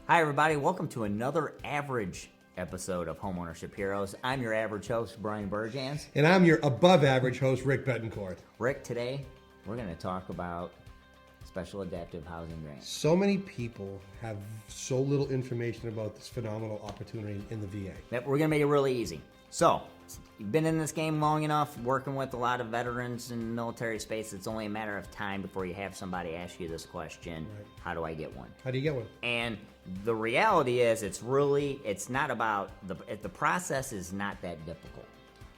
Hi, everybody. Welcome to another average episode of Homeownership Heroes. I'm your average host, Bryan Bergjans. And I'm your above average host, Rick Bettencourt. Rick, today we're going to talk about special adaptive housing grants. So many people have so little information about this phenomenal opportunity in the VA. Yep, we're going to make it really easy. So, you've been in this game long enough, working with a lot of veterans in the military space. It's only a matter of time before you have somebody ask you this question, right. How do I get one? How do you get one? And the reality is, it's not about, the process is not that difficult.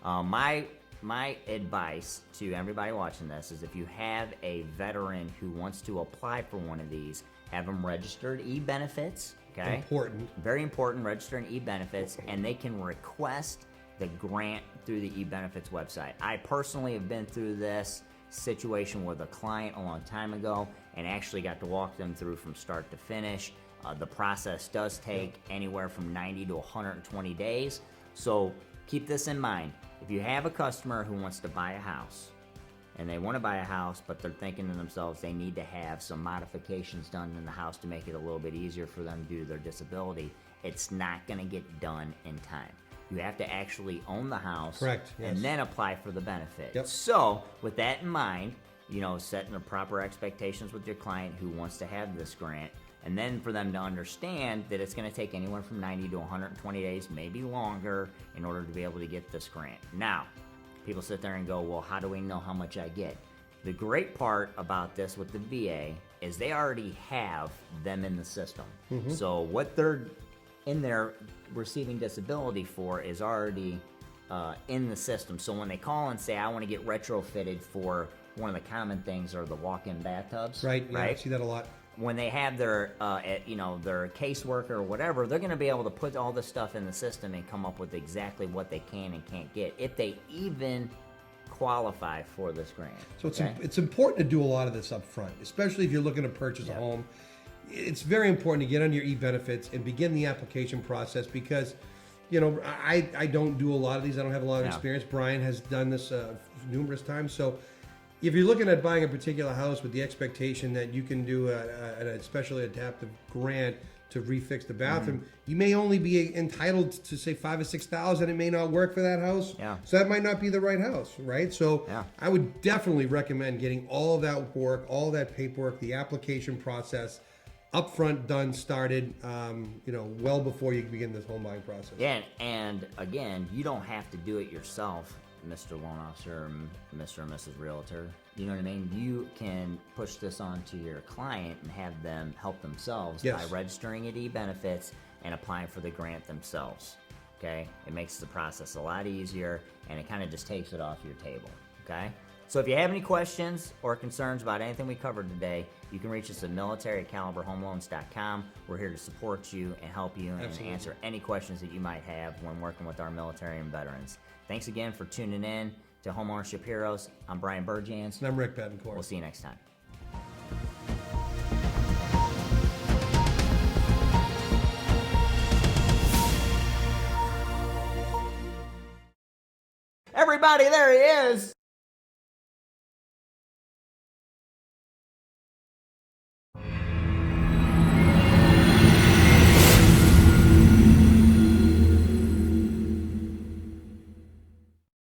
My advice to everybody watching this is if you have a veteran who wants to apply for one of these, have them registered e-benefits, okay? Important. Very important, register in e-benefits, and they can request the grant through the e-benefits website. I personally have been through this situation with a client a long time ago and actually got to walk them through from start to finish. The process does take anywhere from 90 to 120 days. So keep this in mind. If you have a customer who wants to buy a house, and they want to buy a house, but they're thinking to themselves they need to have some modifications done in the house to make it a little bit easier for them due to their disability, it's not going to get done in time. You have to actually own the house. Correct, yes. And then apply for the benefit. Yep. So with that in mind, setting the proper expectations with your client who wants to have this grant, and then for them to understand that it's going to take anywhere from 90 to 120 days, maybe longer, in order to be able to get this grant. Now, people sit there and go, well, how do we know how much I get? The great part about this with the VA is they already have them in the system. Mm-hmm. So what they're in there receiving disability for is already in the system. So when they call and say, I want to get retrofitted for one of the common things are the walk-in bathtubs. Right, yeah, I see that a lot. When they have their, their caseworker or whatever, they're going to be able to put all this stuff in the system and come up with exactly what they can and can't get, if they even qualify for this grant. So it's important to do a lot of this up front, especially if you're looking to purchase a home. It's very important to get on your e-benefits and begin the application process because, I don't do a lot of these. I don't have a lot of experience. Bryan has done this numerous times. So if you're looking at buying a particular house with the expectation that you can do a specially adaptive grant to refix the bathroom, you may only be entitled to say $5,000 or $6,000. It may not work for that house. Yeah. So that might not be the right house, right? So I would definitely recommend getting all of that work, all of that paperwork, the application process upfront done, started, well before you begin this home buying process. Yeah, and again, you don't have to do it yourself, Mr. Loan Officer, Mr. and Mrs. Realtor. You know what I mean? You can push this on to your client and have them help themselves by registering at e-benefits and applying for the grant themselves, okay? It makes the process a lot easier, and it kind of just takes it off your table, okay? So if you have any questions or concerns about anything we covered today, you can reach us at military@caliberhomeloans.com. We're here to support you and help you and answer any questions that you might have when working with our military and veterans. Thanks again for tuning in to Homeownership Heroes. I'm Bryan Bergjans. And I'm Rick Bettencourt. We'll see you next time. Everybody, there he is!